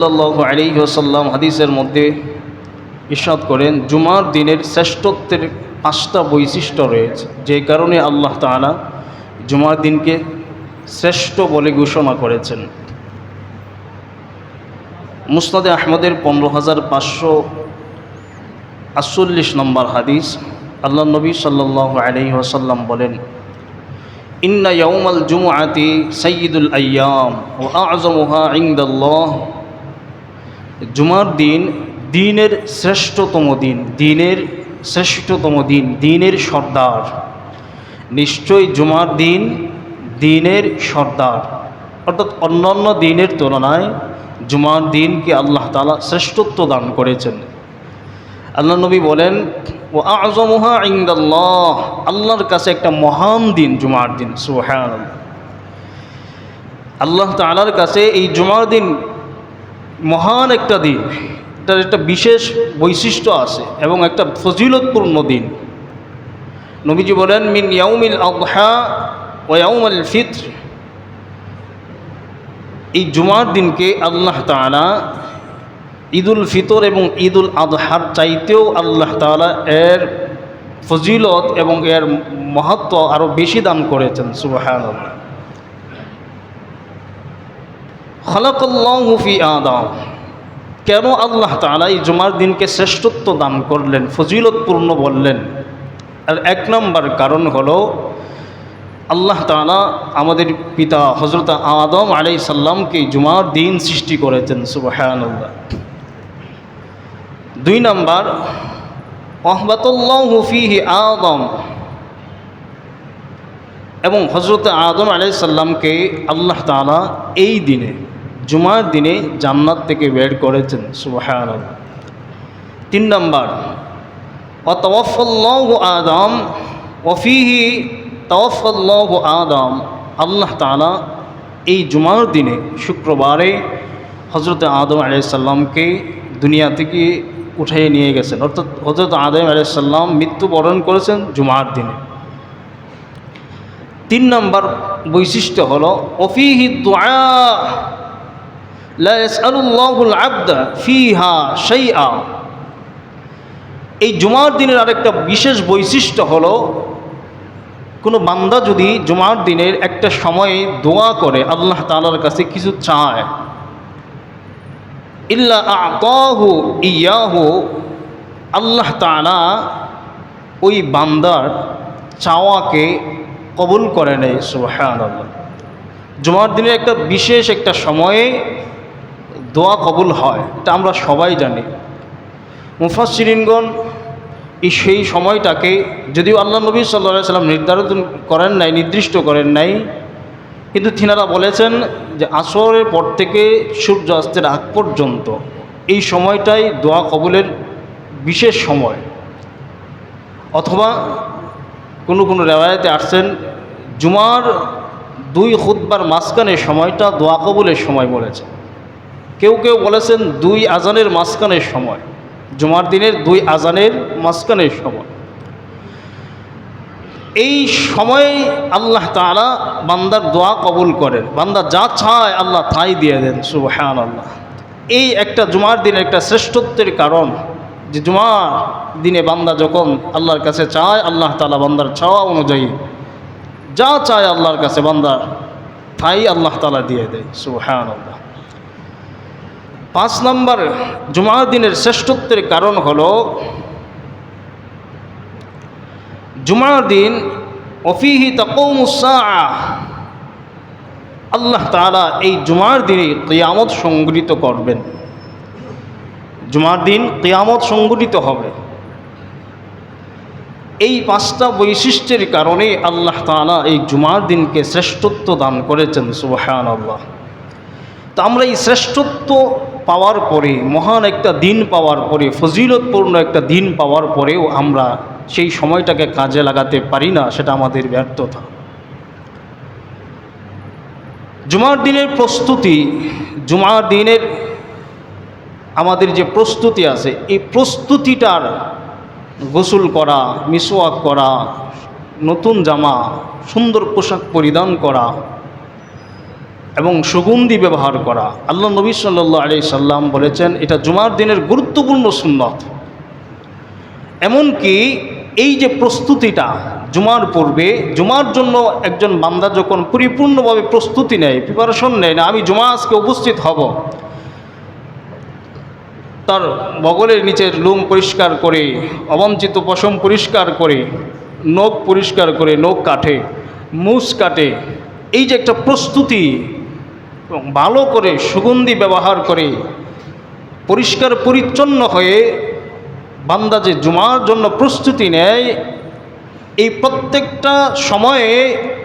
সাল্লাল্লাহু আলাইহি ওয়াসাল্লাম হাদিসের মধ্যে ইরশাদ করেন, জুমার দিনের শ্রেষ্ঠত্বের 5টা বৈশিষ্ট্য রয়েছে, যে কারণে আল্লাহ তাআলা জুমার দিনকে শ্রেষ্ঠ বলে ঘোষণা করেছেন। মুসনাদে আহমদের 15,548 নম্বর হাদিস, আল্লাহ নবী সাল্লাল্লাহু আলাইহি ওয়াসাল্লাম বলেন, ইন্না ইয়াউমাল জুমআতি সাইয়্যিদুল আইয়াম ওয়া আ'যামুহা ইনদাল্লাহ। জুমার দিন দিনের শ্রেষ্ঠতম দিন, দিনের সর্দার। নিশ্চয়ই জুমার দিন দিনের সর্দার, অর্থাৎ অন্যান্য দিনের তুলনায় জুমার দিনকে আল্লাহ তাআলা শ্রেষ্ঠত্ব দান করেছেন। আল্লাহ নবী বলেন, ওয়া আ'যামুহা ইনদাল্লাহ, আল্লাহর কাছে একটা মহান দিন জুমার দিন। সুবহানাল্লাহ। আল্লাহ তাআলার কাছে এই জুমার দিন মহান একটা দিন, এটার একটা বিশেষ বৈশিষ্ট্য আছে এবং একটা ফজিলতপূর্ণ দিন। নবীজি বলেন, মিন ইয়াউমিল আযহা ওয়া ইয়াউমিল ফিত্র, এই জুমার দিনকে আল্লাহ তাআলা ঈদুল ফিতর এবং ঈদুল আযহার চাইতেও আল্লাহ তাআলা এর ফজিলত এবং এর মহত্ব আরও বেশি দান করেছেন। সুবহানাল্লাহ। খালাকাল্লাহু ফি আদম, কেন আল্লাহ তাআলা এই জুমার দিনকে শ্রেষ্ঠত্ব দান করলেন, ফজিলতপূর্ণ বললেন? আর 1 নম্বর কারণ হলো, আল্লাহ তাআলা আমাদের পিতা হযরত আদম আলাইহিস সালামকে জুমার দিন সৃষ্টি করেছেন। সুবহানাল্লাহ। 2 নম্বর, আহবাতাল্লাহু ফীহি আদম, এবং হযরত আদম আলাইহিস সালামকে আল্লাহ তাআলা এই দিনে জুমার দিনে জান্নাত থেকে বের করেছেন। সুবহানাল্লাহ। 3 নম্বর, ওয়া তাওয়াফাল্লাহু আদম ওয়া ফীহি তাওয়াফাল্লাহু আদম, আল্লাহ তাআলা এই জুমার দিনে শুক্রবারে হযরত আদম আলাইহিস সালামকে দুনিয়া থেকে উঠিয়ে নিয়ে গেছেন, অর্থাৎ হযরত আদম আলাইহিস সালাম মৃত্যুবরণ করেছেন জুমার দিনে। 3 নম্বর বৈশিষ্ট্য হলো, ওফিহি দুআ লা ইয়াসআলুল্লাহুল আবদা ফিহা শাইআ, এই জুমার দিনের আরেকটা বিশেষ বৈশিষ্ট্য হলো, কোনো বান্দা যদি জুমার দিনের একটা সময়ে দোয়া করে, আল্লাহ তাআলার কাছে কিছু চায়, ইল্লা আ'তাহু ইয়াহু, আল্লাহ তাআলা ওই বান্দার চাওয়াকে কবুল করে নেয়। সুবহানাল্লাহ। জুমার দিনের একটা বিশেষ একটা সময়ে দোয়া কবুল হয়, এটা আমরা সবাই জানি। মুফাসসিরিনগণ এই সেই সময়টাকে, যদিও আল্লাহ নবী সাল্লাল্লাহু আলাইহি সাল্লাম নির্দিষ্ট করেন নাই, কিন্তু তিনারা বলেছেন যে আসরের পর থেকে সূর্যাস্তের আগ পর্যন্ত এই সময়টাই দোয়া কবুলের বিশেষ সময়। অথবা কোনো কোনো রেওয়ায়েতে আসছেন, জুমার 2 খুতবার মাঝখানের সময়টা দোয়া কবুলের সময় বলেছে। কেউ কেউ বলেছেন 2 আজানের মাঝখানের সময়, জুমার দিনের 2 আজানের মাঝখানের সময়। এই সময়ে আল্লাহ তাআলা বান্দার দোয়া কবুল করেন, বান্দা যা চায় আল্লাহ তাই দিয়ে দেন। সুবহানাল্লাহ। এই একটা জুমার দিনের একটা শ্রেষ্ঠত্বের কারণ, যে জুমার দিনে বান্দা যখন আল্লাহর কাছে চায়, আল্লাহ তাআলা বান্দার চাওয়া অনুযায়ী যা চায় আল্লাহর কাছে বান্দা তাই আল্লাহ তাআলা দিয়ে দেয়। সুবহানাল্লাহ। 5 নম্বর জুমার দিনের শ্রেষ্ঠত্বের কারণ হলো, জুমার দিন ওফিহি তাকুমুস সাআহ, আল্লাহ তাআলা এই জুমার দিনে কিয়ামত সংঘটিত করবেন। জুমার দিন কিয়ামত সংঘটিত হবে। এই 5টা বৈশিষ্ট্যের কারণে আল্লাহ তাআলা এই জুমার দিনকে শ্রেষ্ঠত্ব দান করেছেন। সুবহানাল্লাহ। তো আমরা এই শ্রেষ্ঠত্ব পাওয়ার পরে, মহান একটা দিন পাওয়ার পরে, ফজিলতপূর্ণ একটা দিন পাওয়ার পরেও আমরা সেই সময়টাকে কাজে লাগাতে পারি না, সেটা আমাদের ব্যর্থতা। জুমার দিনের প্রস্তুতি, জুমার দিনের আমাদের যে প্রস্তুতি আছে, এই প্রস্তুতিটার গোসল করা, মিসওয়াক করা, নতুন জামা, সুন্দর পোশাক পরিধান করা, এবং সুগন্ধি ব্যবহার করা। আল্লাহ নবী সাল্লাল্লাহু আলাইহি সাল্লাম বলেছেন এটা জুমার দিনের গুরুত্বপূর্ণ সুন্নত। এমনকি এই যে প্রস্তুতিটা জুমার পূর্বে, জুমার জন্য একজন বান্দা যখন পরিপূর্ণভাবে প্রস্তুতি নেয়, প্রিপারেশন নেয় না, আমি জুমা আজকে উপস্থিত হব, তার বগলের নিচের লোম পরিষ্কার করে, অবাঞ্ছিত পশম পরিষ্কার করে, নখ পরিষ্কার করে, নখ কাটে, মুছ কাটে, এই যে একটা প্রস্তুতি, ভালো করে সুগন্ধি ব্যবহার করে পরিষ্কার পরিচ্ছন্ন হয়ে বান্দা যে জুমার জন্য প্রস্তুতি নেয়, এই প্রত্যেকটা সময়ে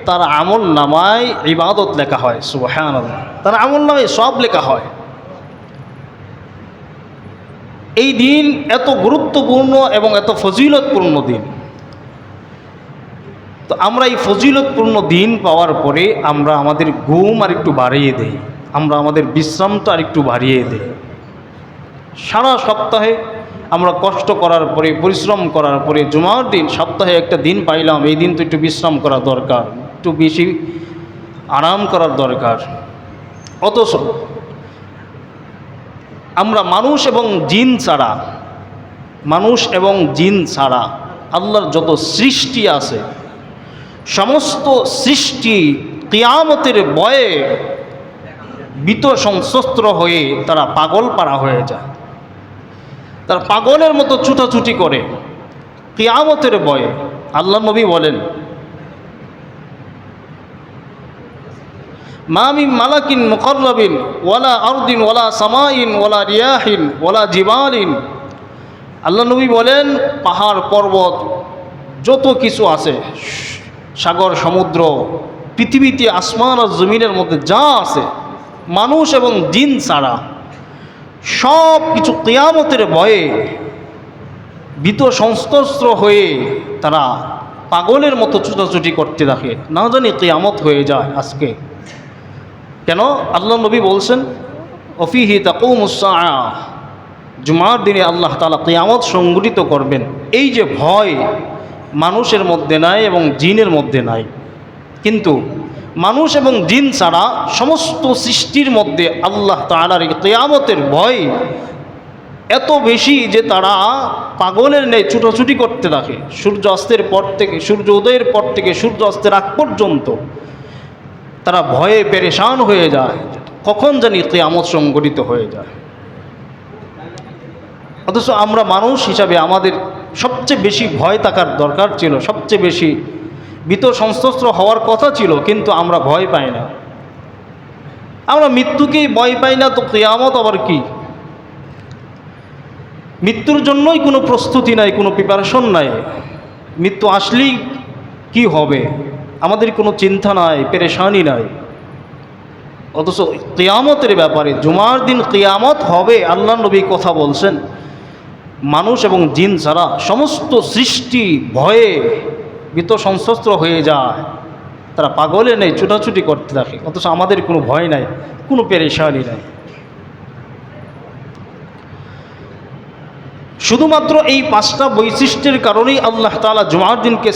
তার আমল নামায় ইবাদত লেখা হয়। সুবহানাল্লাহ, তার আমল নামায় সব লেখা হয়। এই দিন এত গুরুত্বপূর্ণ এবং এত ফজিলতপূর্ণ দিন। তো আমরা এই ফজিলতপূর্ণ দিন পাওয়ার পরে আমরা আমাদের ঘুম আর একটু বাড়িয়ে দেই, আমরা আমাদের বিশ্রামটা আর একটু বাড়িয়ে দেই। সারা সপ্তাহে আমরা কষ্ট করার পরে, পরিশ্রম করার পরে জুমার দিন, সপ্তাহে একটা দিন পাইলাম, এই দিন তো একটু বিশ্রাম করা দরকার, একটু বেশি আরাম করার দরকার। অথচ আমরা মানুষ এবং জিন ছাড়া আল্লাহর যত সৃষ্টি আছে, সমস্ত সৃষ্টি কিয়ামতের ভয়ে ভীত সংস্ত্র হয়ে তারা পাগল পারা হয়ে যায়। তারা পাগলের মতো ছুটাছুটি করে কিয়ামতের ভয়ে। আল্লাহ নবী বলেন, মা মিন মালাকিন মুকাররাবিন ওয়ালা আরদিন ওয়ালা সামাইন ওয়ালা রিয়াহিন ওয়ালা জিবালিন। আল্লাহ নবী বলেন, পাহাড় পর্বত যত কিছু আছে, সাগর সমুদ্র, পৃথিবীতে আসমান আর জমিনের মধ্যে যা আছে, মানুষ এবং জিন ছাড়া সব কিছু কিয়ামতের ভয়ে ভীত সংস্ত্র হয়ে তারা পাগলের মতো ছুটাছুটি করতে থাকে, না জানি কিয়ামত হয়ে যায় আজকে। কেন? আল্লাহ নবী বলছেন, অফিহি তাকুমুস সাআ, জুমার দিনে আল্লাহ তাআলা কিয়ামত সংঘটিত করবেন। এই যে ভয় মানুষের মধ্যে নাই এবং জিনের মধ্যে নাই, কিন্তু মানুষ এবং জিন ছাড়া সমস্ত সৃষ্টির মধ্যে আল্লাহ তাআলার এই কিয়ামতের ভয় এত বেশি যে তারা পাগলের ন্যায় ছুটাছুটি করতে থাকে। সূর্য অস্তের পর থেকে, সূর্য উদয়ের পর থেকে সূর্য অস্তের আগ পর্যন্ত তারা ভয়ে পেরেশান হয়ে যায়, কখন জানি কিয়ামত সংঘটিত হয়ে যায়। অথচ আমরা মানুষ হিসাবে আমাদের সবচেয়ে বেশি ভয় থাকার দরকার ছিল, সবচেয়ে বেশি ভীত সংস্ত্র হওয়ার কথা ছিল, কিন্তু আমরা ভয় পাই না। আমরা মৃত্যুকেই ভয় পাই না, তো কিয়ামত আবার কি? মৃত্যুর জন্যই কোনো প্রস্তুতি নাই, কোনো প্রিপারেশন নাই। মৃত্যু আসলেই কি হবে আমাদের কোনো চিন্তা নাই, পেরেশানি নাই। অথচ কিয়ামতের ব্যাপারে, জুমার দিন কিয়ামত হবে, আল্লাহ নবী কথা বলছেন, মানুষ এবং জিন ছাড়া সমস্ত সৃষ্টি ভয়ে ভীত সংস্ত্র হয়ে যায়, তারা পাগলে নেই, ছুটাছুটি করতে থাকে। অথচ আমাদের কোনো ভয় নাই, কোনো পেরেশানি নাই। শুধুমাত্র এই পাঁচটা বৈশিষ্ট্যের কারণেই আল্লাহ তাআলা জুমার দিনকে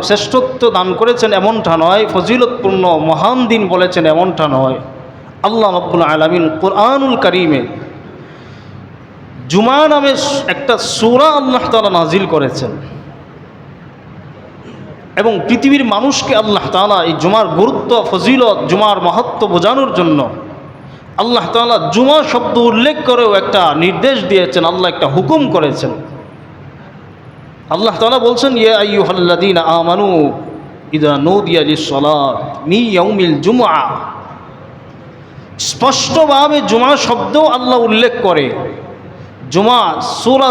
শ্রেষ্ঠত্ব দান করেছেন এমনটা নয়, ফজিলতপূর্ণ মহান দিন বলেছেন এমনটা নয়। আল্লাহ রাব্বুল আলামিন কুরআনুল কারীমে জুমা নামে একটা সূরা আল্লাহ তাআলা নাজিল করেছেন, এবং পৃথিবীর মানুষকে আল্লাহ তাআলা এই জুমার গুরুত্ব, ফজিলত, জুমার মাহাত্ম্য বোঝানোর জন্য আল্লাহ তাআলা জুমা শব্দ উল্লেখ করেও একটা নির্দেশ দিয়েছেন, আল্লাহ একটা হুকুম করেছেন। আল্লাহ তাআলা বলছেন, ইয়া আইয়ুহাল্লাযীনা আমানু ইযা নুদিয়া লিস-সালাত মিন ইয়াউমিল জুমআ। স্পষ্টভাবে জুমা শব্দ আল্লাহ উল্লেখ করে। জুমা, সূরা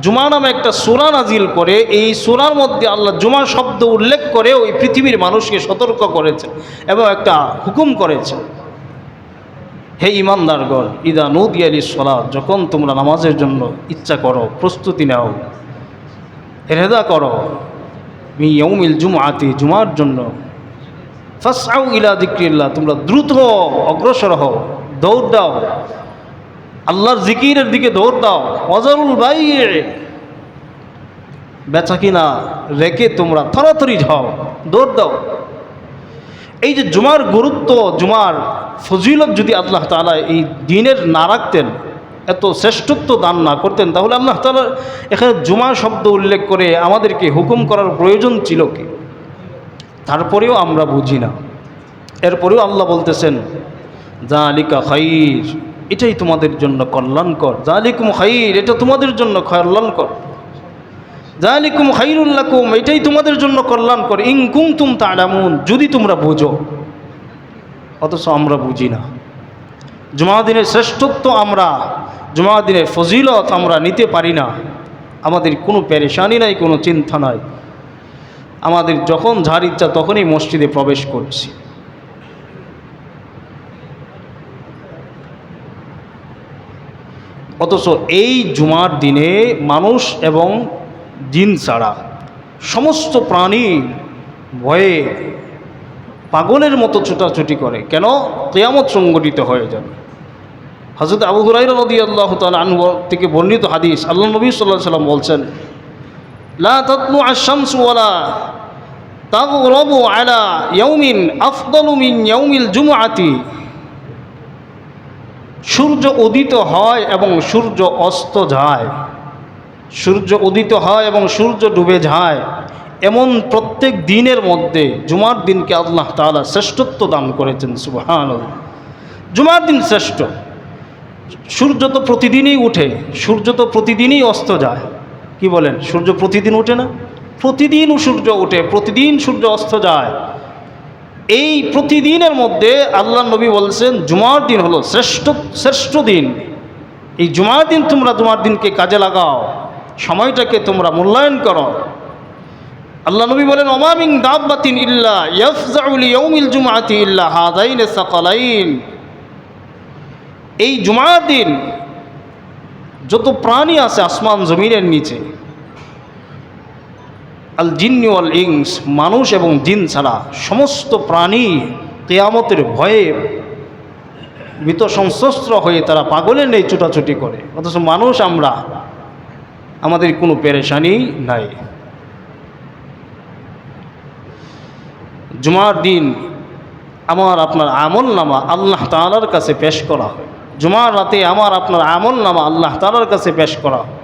জুমা নামে একটা সূরা নাজিল করে, এই সূরার মধ্যে আল্লাহ জুমা শব্দ উল্লেখ করে ওই পৃথিবীর মানুষকে সতর্ক করেছে এবং একটা হুকুম করেছে, হে ঈমানদারগণ, ইদা নুদিয়া লিস-সালাত, যখন তোমরা নামাজের জন্য ইচ্ছা করো, প্রস্তুতি নাও, ইরহাদা করো, মিন ইয়াউমিল জুমআতি, জুমার জন্য, ফাসআউ ইলা যিকরিল্লাহ, তোমরা দ্রুত অগ্রসর হও, দৌড় দাও, আল্লাহর জিকিরের দিকে দৌড় দাও। ওয়াজারুল বাইয়ে, বেচা কিনা রেখে তোমরা তাড়াতাড়ি যাও, দৌড় দাও। এই যে জুমার গুরুত্ব, জুমার ফজিলত যদি আল্লাহ তাআলা এই দিনের না রাখতেন, এত শ্রেষ্ঠত্ব দান না করতেন, তাহলে আল্লাহ তাআলা এখানে জুমা শব্দ উল্লেখ করে আমাদেরকে হুকুম করার প্রয়োজন ছিল কি? তারপরেও আমরা বুঝি না। এরপরেও আল্লাহ বলতেছেন যালিকা খাইর, এটাই তোমাদের জন্য কল্যাণকর। যালিকুম খাইর, এটা তোমাদের জন্য কল্যাণকর। যালিকুম খাইরুল লাকুম, এটাই তোমাদের জন্য কল্যাণকর। ইন কুনতুম তা'লামুন, যদি তোমরা বুঝো। অথচ আমরা বুঝি না। জুমা দিনের শ্রেষ্ঠত্ব আমরা, জুমা দিনের ফজিলত আমরা নিতে পারি না। আমাদের কোনো পেরেশানি নাই, কোনো চিন্তা নাই। আমাদের যখন যার ইচ্ছা তখনই মসজিদে প্রবেশ করছি। অথচ এই জুমার দিনে মানুষ এবং জিন ছাড়া সমস্ত প্রাণী ভয়ে পাগলের মতো ছুটাছুটি করে। কেন? কিয়ামত সংগঠিত হয়ে যাবে। হযরত আবু হুরায়রা রাদিয়াল্লাহু তাআলা আনহু থেকে বর্ণিত হাদিস, আল্লাহ নবী সাল্লাল্লাহু আলাইহি ওয়াসাল্লাম বলছেন, লা তাতলু আশ-শামসু ওয়ালা তাগরাবু আলা ইয়াউমিন আফদালু মিন ইয়াউমিল জুমআতি। সূর্য উদিত হয় এবং সূর্য অস্ত যায়, সূর্য উদিত হয় এবং সূর্য ডুবে যায়, এমন প্রত্যেক দিনের মধ্যে জুমার দিনকে আল্লাহ তাআলা শ্রেষ্ঠত্ব দান করেছেন। সুবহানাল্লাহ। জুমার দিন শ্রেষ্ঠ। সূর্য তো প্রতিদিনই উঠে, সূর্য তো প্রতিদিনই অস্ত যায়। কি বলেন? সূর্য প্রতিদিন উঠে না? প্রতিদিন সূর্য উঠে, প্রতিদিন সূর্য অস্ত যায়। এই প্রতিদিনের মধ্যে আল্লাহ নবী বলছেন জুমার দিন হলো শ্রেষ্ঠ দিন। এই জুমার দিন তোমরা জুমার দিনকে কাজে লাগাও, সময়টাকে তোমরা মূল্যায়ন করো। আল্লাহ নবী বলেন, ওমা মিন দাব্বাতিন ইল্লা ইয়াফজাউ লিয়াউমিল জুমআতি ইল্লা হাযাইন সাকালাইন। এই জুমার দিন যত প্রাণী আছে আসমান জমিনের নিচে, আল জিন্নি ওয়াল ইনস, মানুষ এবং জিন ছাড়া সমস্ত প্রাণী কিয়ামতের ভয়ে ভীত সংশস্ত্র হয়ে তারা পাগলের নেই ছুটাছুটি করে। অথচ মানুষ আমরা, আমাদের কোনো পেরেশানি নাই। জুমার দিন আমার আপনার আমল নামা আল্লাহ তাআলার কাছে পেশ করা হয়। জুমার রাতে আমার আপনার আমল নামা আল্লাহ তাআলার কাছে পেশ করা হয়।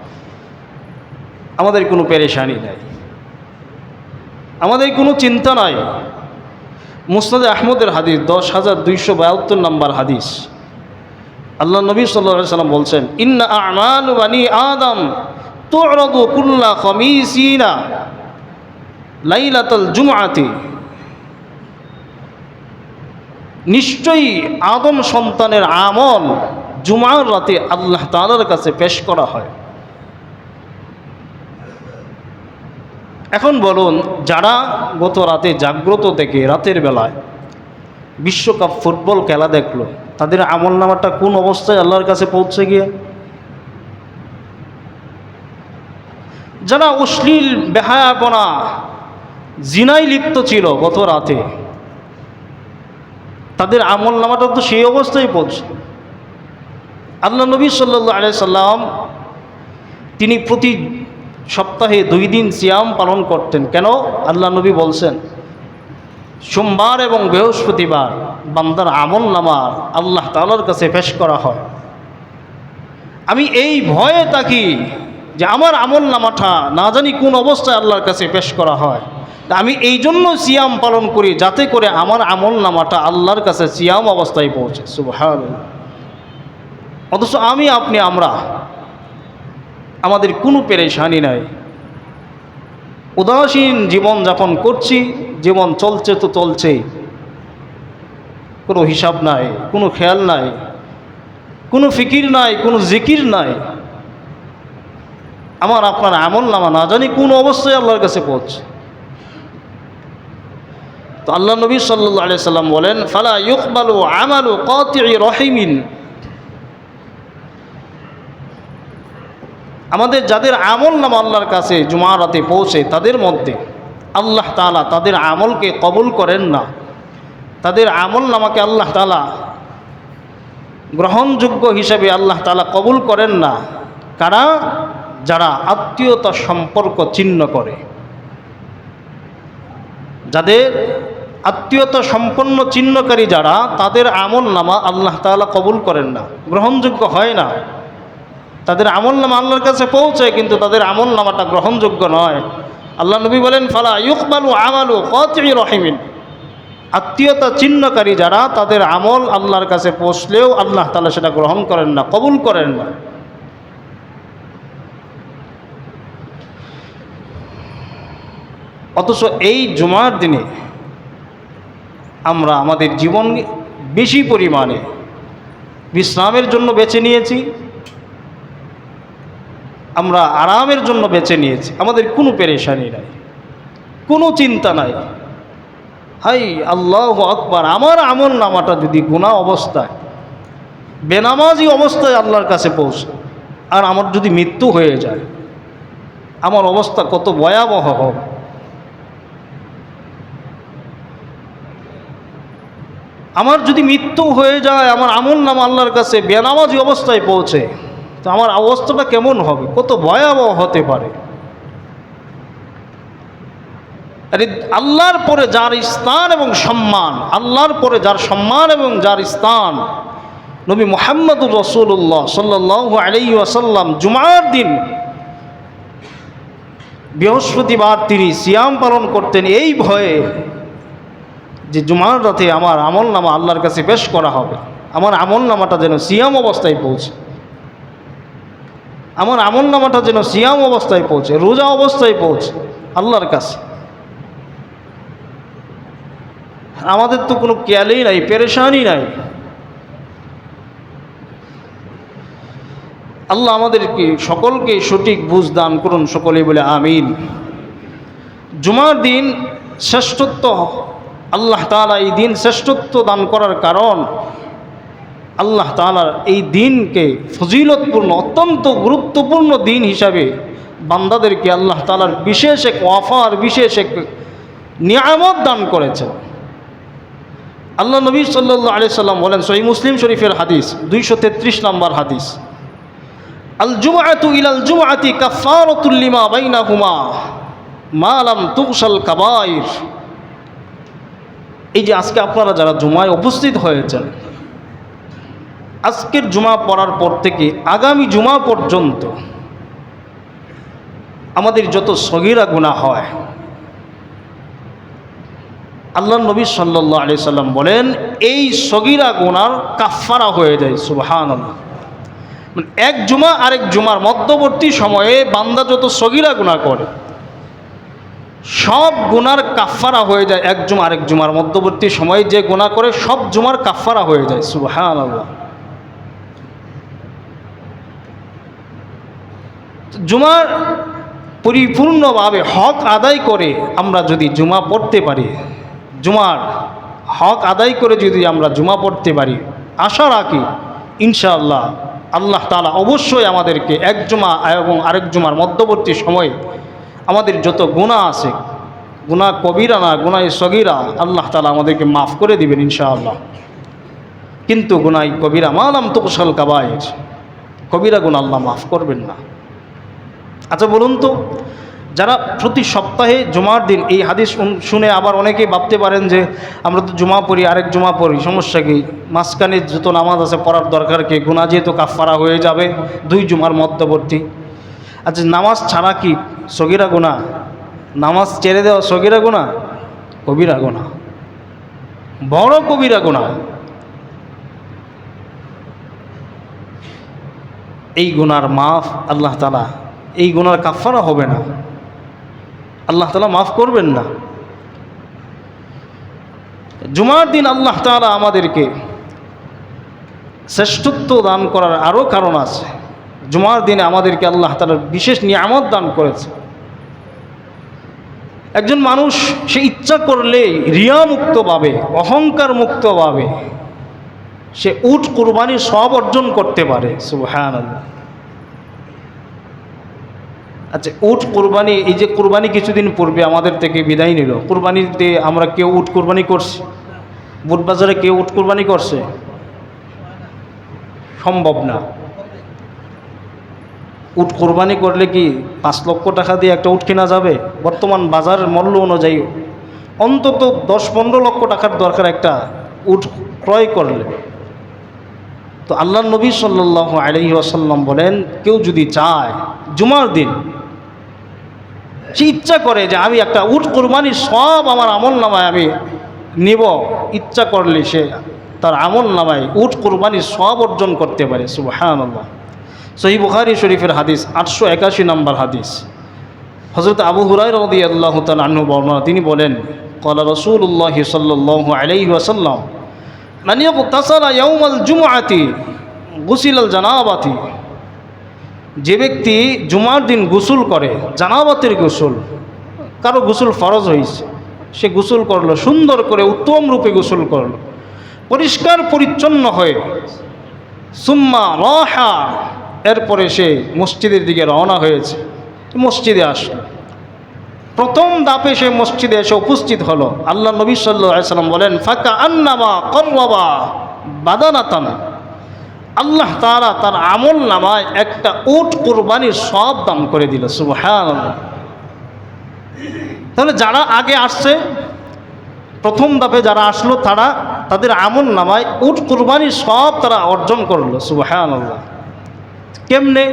আমাদের কোনো পেরেশানি নাই, আমাদের কোনো চিন্তা নাই। মুসনাদে আহমদের হাদিস 10,272 নম্বর হাদিস, আল্লাহ নবী সাল্লাল্লাহু আলাইহি ওয়াসাল্লাম বলছেন, ইন্না আমালু বানি আদম তু'রাদু কুল্লা খামিসিনা লাইলাতুল জুমআতি। নিশ্চয়ই আদম সন্তানের আমল জুমার রাতে আল্লাহ তাআলার কাছে পেশ করা হয়। এখন বলুন, যারা গত রাতে জাগ্রত থেকে রাতের বেলায় বিশ্বকাপ ফুটবল খেলা দেখলো, তাদের আমল নামাটা কোন অবস্থায় আল্লাহর কাছে পৌঁছে গিয়ে? যারা অশ্লীল বেহায়াপনা জিনায় লিপ্ত ছিল গত রাতে, তাদের আমল নামাটা তো সেই অবস্থায় পৌঁছে। আল্লাহ নবী সাল্লাল্লাহু আলাইহি সাল্লাম তিনি প্রতি সপ্তাহে 2 দিন সিয়াম পালন করতেন। কেন? আল্লাহ নবী বলছেন, সোমবার এবং বৃহস্পতিবার বান্দার আমল নামা আল্লাহ তাআলার কাছে পেশ করা হয়। আমি এই ভয়ে থাকি যে আমার আমল নামাটা না জানি কোন অবস্থায় আল্লাহর কাছে পেশ করা হয়। আমি এই জন্য সিয়াম পালন করি, যাতে করে আমার আমল নামাটা আল্লাহর কাছে সিয়াম অবস্থায় পৌঁছে। সুবহানাল্লাহ। অথচ আমি আপনি আমরা, আমাদের কোনো পেরেশানি নাই, উদাসীন জীবন যাপন করছি। জীবন চলছে তো চলছেই, কোনো হিসাব নাই, কোনো খেয়াল নাই, কোনো ফিকির নাই, কোনো জিকির নাই। আমার আপনার আমল নামা না জানি কোন অবস্থায় আল্লাহর কাছে পৌঁছে। তো আল্লাহ নবী সাল্লাল্লাহু আলাইহি সাল্লাম বলেন, ফালা ইউকবালু আমালু কাতিই রহিমিন। আমাদের যাদের আমল নামা আল্লাহর কাছে জুমার রাতে পৌঁছে, তাদের মধ্যে আল্লাহ তাআলা তাদের আমলকে কবুল করেন না। তাদের আমল নামাকে আল্লাহ তাআলা গ্রহণযোগ্য হিসেবে আল্লাহ তাআলা কবুল করেন না। কারা? যারা আত্মীয়তা সম্পর্ক ছিন্ন করে, যাদের আত্মীয়তা সম্পন্ন চিহ্নকারী যারা, তাদের আমল নামা আল্লাহ তাআলা কবুল করেন না, গ্রহণযোগ্য হয় না। তাদের আমল নামা আল্লাহর কাছে পৌঁছায়, কিন্তু তাদের আমল নামাটা গ্রহণযোগ্য নয়। আল্লাহ নবী বলেন, ফালা ইউকবালু আমালু কাতিই রহিমিন। আত্মীয়তা চিহ্নকারী যারা, তাদের আমল আল্লাহর কাছে পৌঁছলেও আল্লাহ তাআলা সেটা গ্রহণ করেন না, কবুল করেন না। অথচ এই জুমার দিনে আমরা আমাদের জীবন বেশি পরিমাণে বিশ্রামের জন্য বেছে নিয়েছি, আমরা আরামের জন্য বেছে নিয়েছি। আমাদের কোনো পেরেশানি নাই, কোনো চিন্তা নাই। হাই আল্লাহু আকবার, আমার আমল নামাটা যদি গুনাহ অবস্থায়, বেনামাজি অবস্থায় আল্লাহর কাছে পৌঁছে, আর আমার যদি মৃত্যু হয়ে যায়, আমার অবস্থা কত ভয়াবহ হবে। আমার যদি মৃত্যু হয়ে যায়, আমার আমল নামা আল্লাহর কাছে বেনামাজি অবস্থায় পৌঁছে, তো আমার অবস্থাটা কেমন হবে, কত ভয়াবহ হতে পারে। আরে আল্লাহর পরে যার স্থান এবং সম্মান, আল্লাহর পরে যার সম্মান এবং যার স্থান, নবী মুহাম্মদুর রাসূলুল্লাহ সাল্লাল্লাহু আলাইহি ওয়াসাল্লাম জুমার দিন বৃহস্পতিবার তিনি সিয়াম পালন করতেন এই ভয়ে যে জুমার রাতে আমার আমল নামা আল্লাহর কাছে পেশ করা হবে, আমার আমল নামাটা যেন সিয়াম অবস্থায় পৌঁছে, আমার আমল নামাটা যেন সিয়াম অবস্থায় পৌঁছে, রোজা অবস্থায় পৌঁছে আল্লাহর কাছে। আমাদের তো কোনো খেয়ালই নাই, পেরেশানি নাই। আল্লাহ আমাদেরকে সকলকে সঠিক বুঝ দান করুন, সকলেই বলে আমিন। জুমার দিন শ্রেষ্ঠত্ব, আল্লাহ তাআলা এই দিন শ্রেষ্ঠত্ব দান করার কারণ, আল্লাহ তাআলার এই দিনকে ফজিলতপূর্ণ, অত্যন্ত গুরুত্বপূর্ণ দিন হিসাবে বান্দাদেরকে আল্লাহ তাআলার বিশেষ এক ওয়াফার, বিশেষ এক নিয়ামত দান করেছেন। আল্লাহ নবী সাল্লাল্লাহু আলাইহি সাল্লাম বলেন, সহিহ মুসলিম শরীফের হাদিস 233 নম্বর হাদিস, আল জুমআতু ইলাল জুমআতি কাফারাতুল লিমা বাইনাহুমা মা লাম তুগসাল কাবাইর। এই যে আজকে আপনারা যারা জুমায় উপস্থিত হয়েছেন, আজকের জুমা পড়ার পর থেকে আগামী জুমা পর্যন্ত আমাদের যত সগীরা গুনাহ হয়, আল্লাহ নবী সাল্লাল্লাহু আলাইহি সাল্লাম বলেন এই সগীরা গুনার কাফারা হয়ে যায়। সুবহানাল্লাহ। মানে এক জুমা আরেক জুমার মধ্যবর্তী সময়ে বান্দা যত সগীরা গুনাহ করে, সব গুনার কাফারা হয়ে যায়। এক জুমা আরেক জুমার মধ্যবর্তী সময়ে যে গুনাহ করে, সব জুমার কাফারা হয়ে যায়। সুবহানাল্লাহ। জুমার পরিপূর্ণভাবে হক আদায় করে আমরা যদি জুমা পড়তে পারি, জুমার হক আদায় করে যদি আমরা জুমা পড়তে পারি, আশা রাখি ইনশাআল্লাহ আল্লাহ তাআলা অবশ্যই আমাদেরকে এক জুমা এবং আরেক জুমার মধ্যবর্তী সময়ে আমাদের যত গুনাহ আছে, গুনাহ কবিরা না, গুনাহ সগীরা, আল্লাহ তাআলা আমাদেরকে মাফ করে দিবেন ইনশাআল্লাহ। কিন্তু গুনাহ কবিরা মা লাম তুগসাল কাবাইর, কবিরা গুনাহ আল্লাহ মাফ করবেন না। আচ্ছা বলুন তো, যারা প্রতি সপ্তাহে জুমার দিন এই হাদিস শুনে আবার অনেকেই ভাবতে পারেন যে আমরা তো জুমা পড়ি, আরেক জুমা পড়ি, সমস্যা কি, মাঝখানে যত নামাজ আছে পড়ার দরকার কি, গুনাহ যেহেতু কাফারা হয়ে যাবে দুই জুমার মধ্যবর্তী। আচ্ছা নামাজ ছাড়া কি সগীরা গুনাহ? নামাজ ছেড়ে দেওয়া সগীরা গুনাহ? কবিরা গুনাহ, বড় কবিরা গুনাহ। এই গুনার মাফ আল্লাহ তাআলা, এই গুনার কাফারা হবে না, আল্লাহ তাআলা মাফ করবেন না। জুমার দিন আল্লাহ তাআলা আমাদেরকে শ্রেষ্ঠত্ব দান করার আরও কারণ আছে। জুমার দিনে আমাদেরকে আল্লাহ তাআলার বিশেষ নিয়ামত দান করেছে। একজন মানুষ সে ইচ্ছা করলেই রিয়া মুক্তভাবে, অহংকার মুক্তভাবে সে উট কুরবানির সওয়াব অর্জন করতে পারে। সুবহানাল্লাহ। আচ্ছা উট কুরবানি, এই যে কুরবানি কিছুদিন পূর্বে আমাদের থেকে বিদায় নিল, কুরবানিতে আমরা কেউ উট কুরবানি করছি? বুটবাজারে কেউ উট কুরবানি করছে? সম্ভব না। উট কুরবানি করলে কি 5 লক্ষ টাকা দিয়ে একটা উট কেনা যাবে? বর্তমান বাজার মূল্য অনুযায়ী অন্তত 10-15 লক্ষ টাকার দরকার একটা উট ক্রয় করলে। তো আল্লাহ নবী সাল্লাল্লাহু আলাইহি ওয়াসাল্লাম বলেন, কেউ যদি চায় জুমার দিন সে ইচ্ছা করে যে আমি একটা উট কোরবানির সব আমার আমল নামায় আমি নিব, ইচ্ছা করলে সে তার আমল নামায় উট কোরবানির সব অর্জন করতে পারে। সুবহানাল্লাহ। সহিহ বুখারী শরীফের হাদিস, 881 নম্বর হাদিস। হযরত আবু হুরায়রা রাদিয়াল্লাহু তাআলা আনহু বর্ণনা, তিনি বলেন, ক্বালা রাসূলুল্লাহ সাল্লাল্লাহু আলাইহি ওয়াসাল্লাম, মান ইয়াগতাসালা ইয়াউমাল জুমআতি গুসিলাল জানাবাতি, যে ব্যক্তি জুমার দিন গোসল করে, জানাবাতের গোসল, কারো গোসল ফরজ হয়েছে, সে গোসল করলো, সুন্দর করে উত্তম রূপে গোসল করলো, পরিষ্কার পরিচ্ছন্ন হয়ে, সুম্মা রাহা, এরপরে সে মসজিদের দিকে রওনা হয়েছে, মসজিদে আসলো। প্রথম দাপে সে মসজিদে এসে উপস্থিত হলো। আল্লাহ নবী সাল্লাল্লাহু আলাইহি ওয়াসাল্লাম বলেন, ফাকা আন্নামা কররাবা বাদানাতান, আল্লাহ তাআলা তার আমল নামায় একটা উট কুরবানির সব দান করে দিল। সুবহানাল্লাহ। তাহলে যারা আগে আসছে, প্রথম দাপে যারা আসলো, তাদের আমল নামায় উট কুরবানির সব তারা অর্জন করলো। সুবহানাল্লাহ। কেমনে?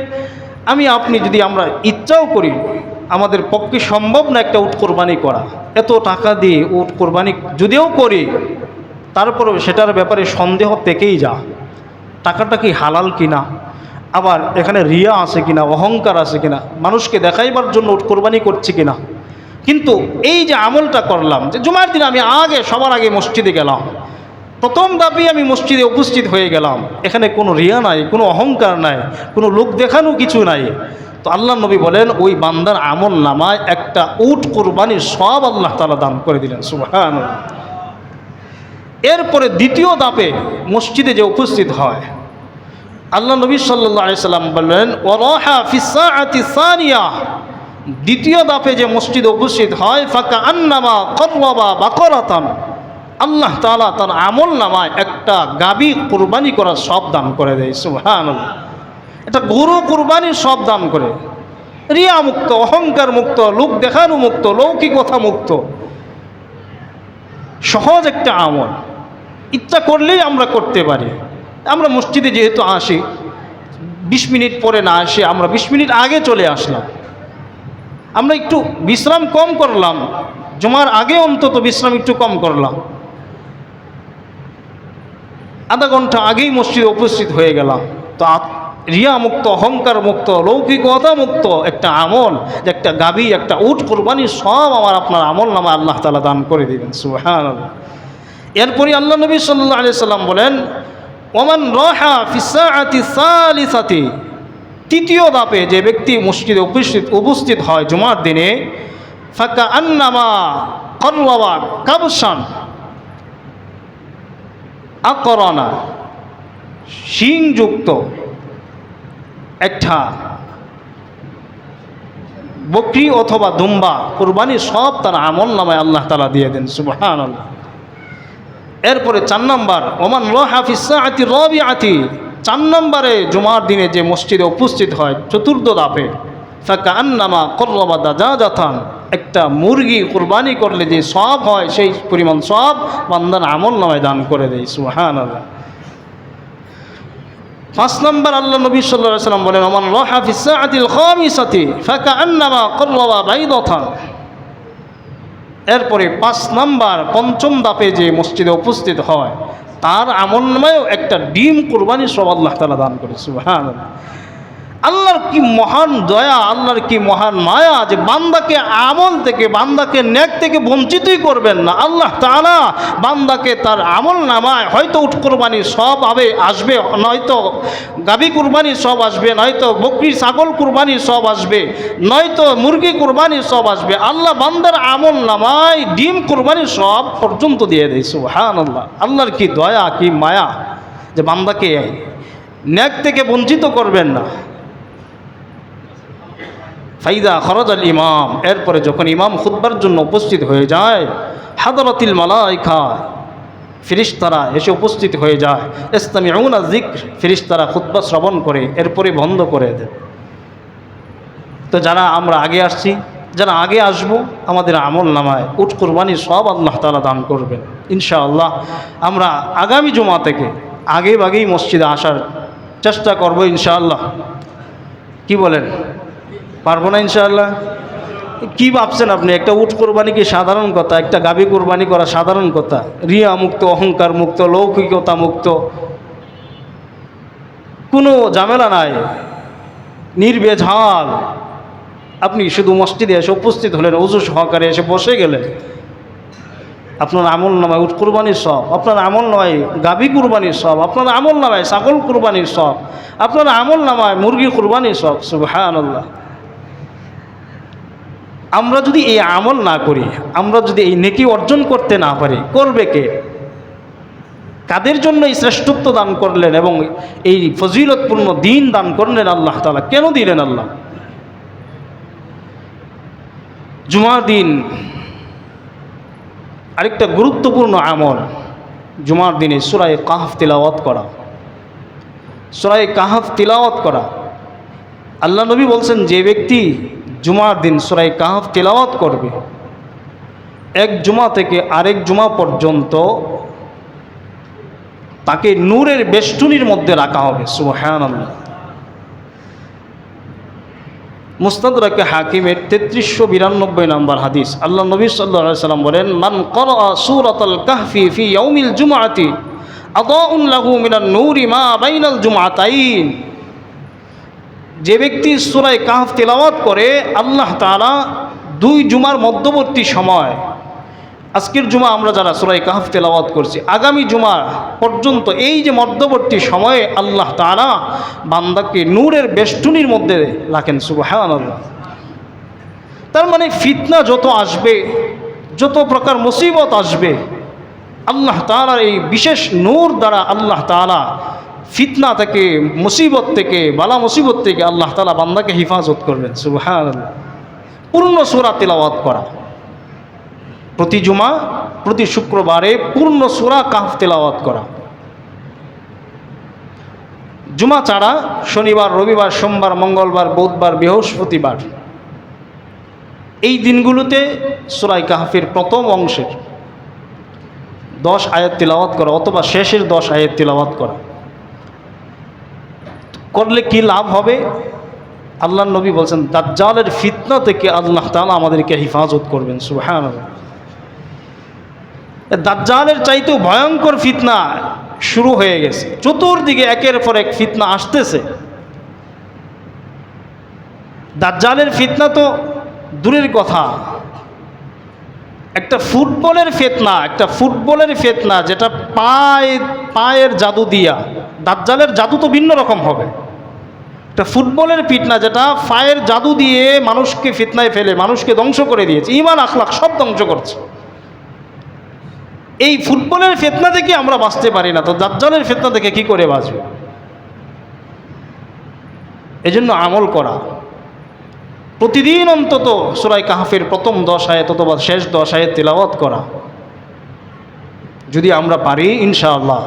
আমি আপনি যদি আমরা ইচ্ছাও করি, আমাদের পক্ষে সম্ভব না একটা উট কোরবানি করা, এত টাকা দিয়ে উট কোরবানি যদিও করি, তারপরেও সেটার ব্যাপারে সন্দেহ থেকেই যা, টাকাটা কি হালাল কিনা, আবার এখানে রিয়া আছে কিনা, অহংকার আছে কিনা, মানুষকে দেখাইবার জন্য উট কোরবানি করছি কিনা। কিন্তু এই যে আমলটা করলাম, যে জুমার দিন আমি সবার আগে মসজিদে গেলাম, প্রথম দাবি আমি মসজিদে উপস্থিত হয়ে গেলাম, এখানে কোনো রিয়া নাই, কোনো অহংকার নাই, কোনো লোক দেখানো কিছু নাই, তো আল্লাহ নবী বলেন ওই বান্দার আমল নামায় একটা উট কোরবানির সব আল্লাহ তাআলা দান করে দিলেন। সুবহানাল্লাহ। এরপরে দ্বিতীয় দাপে মসজিদে যে উপস্থিত হয়, আল্লাহ নবী সাল্লাল্লাহু আলাইহি সাল্লাম বললেন, ওয়ারাহা ফিস সাআতি সানিয়া, দ্বিতীয় দাপে যে মসজিদে উপস্থিত হয়, ফাকা আন্নামা কররাবা বাকরাতান, আল্লাহ তাআলা তার আমল নামায় একটা গাবী কুরবানি করার সব দান করে দেয়। সুবহানাল্লাহ। এটা গরু কুরবানির সব দান করে, রিয়া মুক্ত, অহংকার মুক্ত, লোক দেখানো মুক্ত, লৌকিকতা মুক্ত, সহজ একটা আমল, ইচ্ছা করলেই আমরা করতে পারি। আমরা মসজিদে যেহেতু আসি, 20 মিনিট পরে না আসি, আমরা 20 মিনিট আগে চলে আসলাম, আমরা একটু বিশ্রাম কম করলাম, জুমার আগে অন্তত বিশ্রাম একটু কম করলাম, আধা ঘন্টা আগেই মসজিদে উপস্থিত হয়ে গেলাম, তো রিয়া মুক্ত, অহংকার মুক্ত, লৌকিকতা মুক্ত একটা আমল, যে একটা গাবী, একটা উট কোরবানি সব আমার আপনার আমল নামা আল্লাহ তাআলা দান করে দিবেন। সুবহানাল্লাহ। এরপরে আল্লাহ নবী সাল্লাল্লাহু আলাইহি সাল্লাম বলেন, ওমান রাহা ফিস সাআতি সালিসাতি, তৃতীয় দাপে যে ব্যক্তি মসজিদে উপস্থিত হয় জুমার দিনে, ফাকা আন্নামা কররাবা কাবশান আকরানা, শিংযুক্ত একটা বকরি অথবা দুম্বা কুরবানি সব তার আমল নামায় আল্লাহ তাআলা দিয়ে দেন। সুবহানাল্লাহ। এরপরে 4 নম্বর, ওমান রাহা ফিস সাআতি রাবিআতি, 4 নম্বরে জুমার দিনে যে মসজিদে উপস্থিত হয় চতুর্থ দাপে, ফাকান্নামা কররাবা দাজাজাতান, একটা মুরগি কুরবানি করলে যে সওয়াব হয় সেই পরিমাণ সওয়াব বান্দার আমল নামায় দান করে দেয়। সুবহানাল্লাহ। 5 নম্বর আল্লাহ নবী সাল্লাল্লাহু আলাইহি সাল্লাম বলেন, ওমান রাহা ফিস সাআতিল খামিসাতি ফাকান্নামা কররাবা বাইদাতান। এরপরে 5 নম্বর, পঞ্চম দাপে যে মসজিদে উপস্থিত হয়, তার আমল নামায়ও একটা ডিম কুরবানির সব আল্লাহ তাআলা দান করে। সুবহানাল্লাহ। আল্লাহর কি মহান দয়া, আল্লাহর কি মহান মায়া, যে বান্দাকে আমল থেকে, বান্দাকে নেক থেকে বঞ্চিতই করবেন না। আল্লাহ তাআলা বান্দাকে তার আমল নামায় হয়তো উট কুরবানি সব আসবে, নয়তো গাভী কুরবানি সব আসবে, নয়তো বকরি ছাগল কুরবানি সব আসবে, নয়তো মুরগি কুরবানি সব আসবে। আল্লাহ বান্দার আমল নামায় ডিম কুরবানি সব পর্যন্ত দিয়ে দেয়। সুবহানাল্লাহ। আল্লাহর কি দয়া, কি মায়া, যে বান্দাকে নেক থেকে বঞ্চিত করবেন না। ফাইদা খরাজাল ইমাম, এরপরে যখন ইমাম খুতবার জন্য উপস্থিত হয়ে যায়, হাদরাতিল মালাইকা, ফেরেশতারা এসে উপস্থিত হয়ে যায়, ইসতামিউনা যিকর, ফেরেশতারা খুতবা শ্রবণ করে এরপরে বন্ধ করে দেয়। তো যারা আমরা আগে আসছি, যারা আগে আসবো আমাদের আমল নামায় উট কুরবানি সব আল্লাহ তাআলা দান করবেন ইনশাআল্লাহ। আমরা আগামী জুমা থেকে আগেই মসজিদে আসার চেষ্টা করব ইনশাআল্লাহ। কি বলেন, পারবো না ইনশাআল্লাহ? কি ভাবছেন আপনি? একটা উট কোরবানি কি সাধারণ কথা? একটা গাভী কোরবানি করা সাধারণ কথা? রিয়া মুক্ত, অহংকার মুক্ত, লৌকিকতা মুক্ত, কোনো ঝামেলা নাই, নির্ভেজাল। আপনি শুধু মসজিদে এসে উপস্থিত হলেন, ওযু সহকারে এসে বসে গেলেন, আপনার আমল নামায় উট কুরবানির সব, আপনার আমল নামায় গাভী কুরবানির সব, আপনার আমল নামায় ছাগল কুরবানির সব, আপনার আমল নামায় মুরগি কুরবানির সব। সুবহানাল্লাহ। আমরা যদি এই আমল না করি, আমরা যদি এই নেকি অর্জন করতে না পারি, করবে কে? কাদের জন্য এই শ্রেষ্ঠত্ব দান করলেন এবং এই ফজিলতপূর্ণ দিন দান করলেন আল্লাহ তাআলা? কেন দিলেন আল্লাহ? জুমার দিন আরেকটা গুরুত্বপূর্ণ আমল, জুমার দিনে সূরা কাহফ তিলাওয়াত করা। সূরা কাহফ তিলাওয়াত করা, আল্লাহ নবী বলছেন যে ব্যক্তি জুমার দিন সূরা কাহফ তিলাওয়াত করবে, এক জুমা থেকে আরেক জুমা পর্যন্ত তাকে নূরের বেষ্টনীর মধ্যে রাখা হবে। সুবহানাল্লাহ। মুস্তাদরাকে হাকিমের 3392 নম্বর হাদিস, আল্লাহ নবী সাল্লাল্লাহু আলাইহি সাল্লাম বলেন, মান ক্বারা সূরাতাল কাহফি ফি ইয়াউমিল জুমআতি আদাউন লাহু মিনান নূরি মা বাইনাল জুমআতাইন। যে ব্যক্তি সূরা কাহফ তিলাওয়াত করে, আল্লাহ তাআলা দুই জুমার মধ্যবর্তী সময়, আজকের জুমা আমরা যারা সূরা কাহফ তিলাওয়াত করছি, আগামী জুমা পর্যন্ত এই যে মধ্যবর্তী সময়ে আল্লাহ তাআলা বান্দাকে নূরের বেষ্টনীর মধ্যে রাখেন। সুবহানাল্লাহ। তার মানে ফিতনা যত আসবে, যত প্রকার মুসিবত আসবে, আল্লাহ তাআলার এই বিশেষ নূর দ্বারা আল্লাহ তাআলা ফিতনা থেকে, মুসিবত থেকে, বালা মুসিবত থেকে আল্লাহ তাআলা বান্দাকে হিফাজত করবেন। সুবহানাল্লাহ। পূর্ণ সূরা তিলাওয়াত করা, প্রতি জুমা প্রতি শুক্রবারে পূর্ণ সূরা কাহফ তিলাওয়াত করা। জুমা ছাড়া শনিবার, রবিবার, সোমবার, মঙ্গলবার, বুধবার, বৃহস্পতিবার, এই দিনগুলোতে সূরা কাহফের প্রথম অংশের 10 আয়াত তিলাওয়াত করা অথবা শেষের 10 আয়াত তিলাওয়াত করা করলে কি লাভ হবে? আল্লাহ নবী বলছেন, দাজ্জালের ফিতনা থেকে আল্লাহ তাআলা আমাদেরকে হিফাজত করবেন। সুবহানাল্লাহ। দাজ্জালের চাইতেও ভয়ঙ্কর ফিতনা শুরু হয়ে গেছে, চতুর্দিকে একের পর এক ফিতনা আসতেছে। দাজ্জালের ফিতনা তো দূরের কথা, একটা ফুটবলের ফিতনা, যেটা পায়ের জাদু দিয়া, দাজ্জালের জাদু তো ভিন্ন রকম হবে। একটা ফুটবলের ফিতনা যেটা পায়ের জাদু দিয়ে মানুষকে ফিতনায় ফেলে, মানুষকে ধ্বংস করে দিয়েছে, ঈমান আখলাক সব ধ্বংস করছে। এই ফুটবলের ফিতনা থেকে আমরা বাঁচতে পারি না, তো দাজ্জালের ফিতনা থেকে কি করে বাঁচবে? এজন্য আমল করা, প্রতিদিন অন্তত সূরা কাহফের প্রথম 10 আয়াত অথবা শেষ 10 আয়াত তিলাওয়াত করা। যদি আমরা পারি, ইনশাআল্লাহ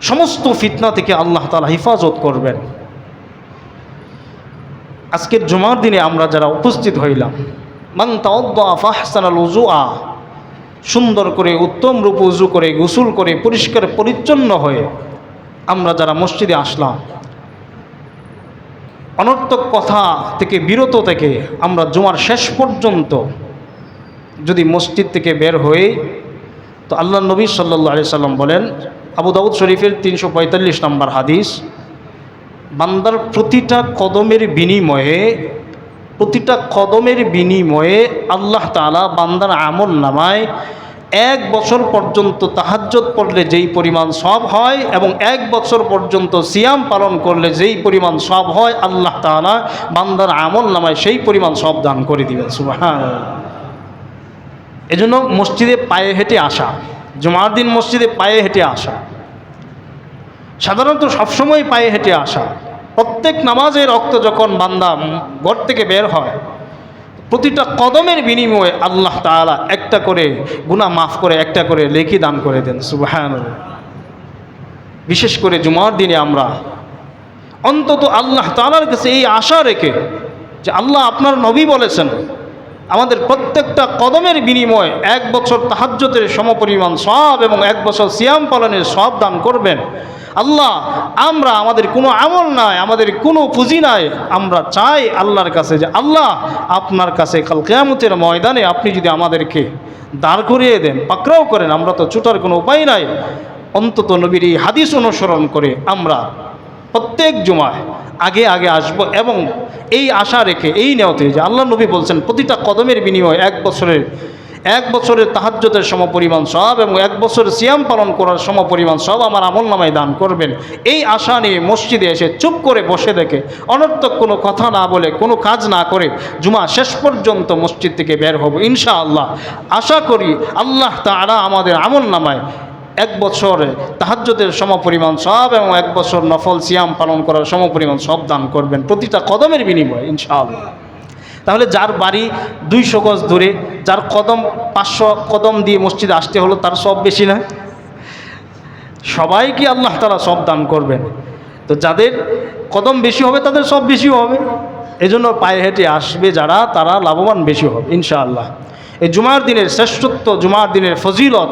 সমস্ত ফিতনা থেকে আল্লাহ তাআলা হিফাজত করবেন। আজকের জুমার দিনে আমরা যারা উপস্থিত হইলাম, মান তাওয়াদ্দা ফাহসানাল উযুআ, সুন্দর করে উত্তম রূপ উযু করে, গোসল করে, পরিষ্কার পরিচ্ছন্ন হয়ে আমরা যারা মসজিদে আসলাম, অনর্থক কথা থেকে বিরত থেকে আমরা জুমার শেষ পর্যন্ত যদি মসজিদ থেকে বের হয়ে, তো আল্লাহ নবী সাল্লাল্লাহু আলাইহি সাল্লাম বলেন, আবু দাউদ শরীফের 345 নম্বর হাদিস, বান্দার প্রতিটা কদমের বিনিময়ে আল্লাহ তাআলা বান্দার আমল নামায় 1 বছর পর্যন্ত তাহাজ্জুদ পড়লে যেই পরিমাণ সওয়াব হয় এবং 1 বছর পর্যন্ত সিয়াম পালন করলে যেই পরিমাণ সওয়াব হয়, আল্লাহ তাআলা বান্দার আমল নামায় সেই পরিমাণ সওয়াব দান করে দিবেন। সুবহানাল্লাহ। এজন্য মসজিদে পায়ে হেঁটে আসা, জুমার দিন মসজিদে পায়ে হেঁটে আসা, সাধারণত সবসময় পায়ে হেঁটে আসা, প্রত্যেক নামাজের রক্ত যখন বান্দা ঘর থেকে বের হয়, প্রতিটা কদমের বিনিময়ে আল্লাহ তাআলা একটা করে গুনাহ মাফ করে, একটা করে নেকি দান করে দেন। সুবহানাল্লাহ। বিশেষ করে জুমার দিনে আমরা অন্তত আল্লাহ তাআলার কাছে এই আশা রেখে যে, আল্লাহ আপনার নবী বলেছেন, আমাদের প্রত্যেকটা কদমের বিনিময়ে 1 বছর তাহাজ্জুদের সমপরিমাণ সওয়াব এবং 1 বছর সিয়াম পালনের সওয়াব দান করবেন। আল্লাহ, আমরা আমাদের কোনো আমল নাই, আমাদের কোনো পুঁজি নাই, আমরা চাই আল্লাহর কাছে যে আল্লাহ আপনার কাছে কাল কিয়ামতের ময়দানে আপনি যদি আমাদেরকে দাঁড় করিয়ে দেন, পাকড়াও করেন, আমরা তো ছুটার কোনো উপায় নাই, অন্তত নবীর এই হাদিস অনুসরণ করে আমরা প্রত্যেক জুমায় আগে আগে আসব এবং এই আশা রেখে এই নিয়তে যে আল্লাহ নবী বলছেন প্রতিটা কদমের বিনিময়ে 1 বছরের তাহাজ্জুদের সমপরিমাণ সওয়াব এবং 1 বছর সিয়াম পালন করার সমপরিমাণ সওয়াব আমার আমলনামায় দান করবেন। এই আশা নিয়ে মসজিদে এসে চুপ করে বসে দেখে অনর্থক কোনো কথা না বলে কোনো কাজ না করে জুমা শেষ পর্যন্ত মসজিদ থেকে বের হব ইনশাআল্লাহ। আশা করি আল্লাহ তাআলা আমাদের আমলনামায় 1 বছরে তাহাজ্জুদের সমপরিমাণ সওয়াব এবং 1 বছর নফল সিয়াম পালন করার সমপরিমাণ সওয়াব দান করবেন প্রতিটা কদমের বিনিময়ে ইনশাআল্লাহ। তাহলে যার বাড়ি 200 গজ দূরে, যার কদম 500 কদম দিয়ে মসজিদে আসতে হলো, তার সব বেশি না? সবাইকে আল্লাহ তাআলা সব দান করবেন। তো যাদের কদম বেশি হবে তাদের সব বেশি হবে, এজন্য পায়ে হেঁটে আসবে যারা, তারা লাভবান বেশি হবে ইনশাআল্লাহ। এই জুমার দিনের শ্রেষ্ঠত্ব, জুমার দিনের ফজিলত,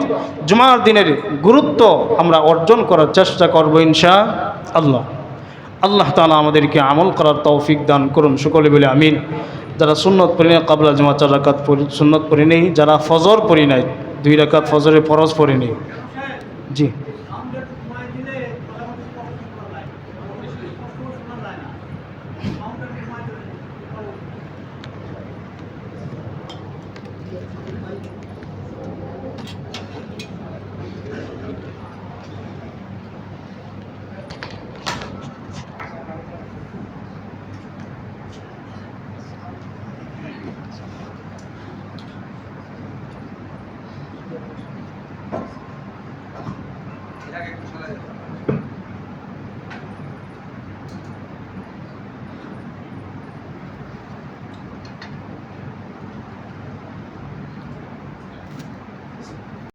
জুমার দিনের গুরুত্ব আমরা অর্জন করার চেষ্টা করব ইনশাআল্লাহ। আল্লাহ তাআলা আমাদেরকে আমল করার তৌফিক দান করুন, সকলে বলে আমিন। যারা সুন্নত পড়ি না কাবলা জুমা 4 রাকাত সুন্নত পড়ি নেই, যারা ফজর পড়ি নাই 2 রাকাত ফজরের ফরজ পড়ি নেই, জি